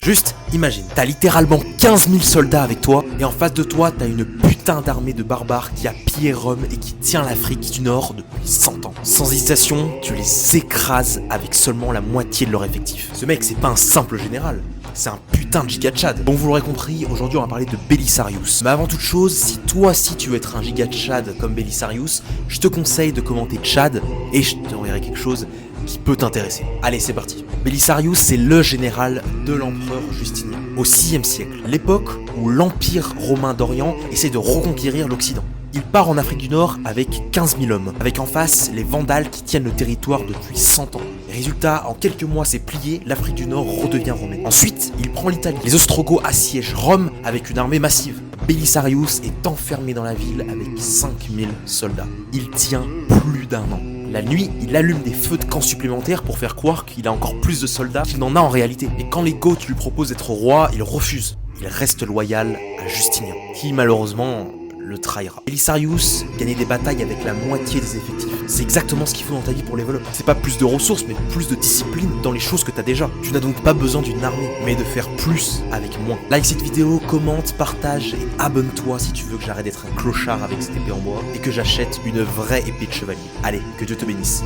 Juste, imagine, t'as littéralement 15 000 soldats avec toi, et en face de toi, t'as une putain d'armée de barbares qui a pillé Rome et qui tient l'Afrique du Nord depuis 100 ans. Sans hésitation, tu les écrases avec seulement la moitié de leur effectif. Ce mec, c'est pas un simple général. C'est un putain de giga Tchad. Bon, vous l'aurez compris, aujourd'hui on va parler de Belisarius. Mais avant toute chose, si toi aussi tu veux être un giga Tchad comme Belisarius, je te conseille de commenter Tchad et je t'enverrai quelque chose qui peut t'intéresser. Allez, c'est parti. Belisarius, c'est le général de l'empereur Justinien, au 6e siècle, l'époque où l'Empire romain d'Orient essaie de reconquérir l'Occident. Il part en Afrique du Nord avec 15 000 hommes, avec en face les Vandales qui tiennent le territoire depuis 100 ans. Résultat, en quelques mois c'est plié, l'Afrique du Nord redevient romaine. Ensuite, il prend l'Italie. Les Ostrogoths assiègent Rome avec une armée massive. Belisarius est enfermé dans la ville avec 5000 soldats. Il tient plus d'1 an. La nuit, il allume des feux de camp supplémentaires pour faire croire qu'il a encore plus de soldats qu'il n'en a en réalité. Et quand les Goths lui proposent d'être roi, il refuse. Il reste loyal à Justinien, qui malheureusement le trahira. Belisarius gagnait des batailles avec la moitié des effectifs. C'est exactement ce qu'il faut dans ta vie pour level up. C'est pas plus de ressources, mais plus de discipline dans les choses que t'as déjà. Tu n'as donc pas besoin d'une armée, mais de faire plus avec moins. Like cette vidéo, commente, partage et abonne-toi si tu veux que j'arrête d'être un clochard avec cette épée en bois et que j'achète une vraie épée de chevalier. Allez, que Dieu te bénisse.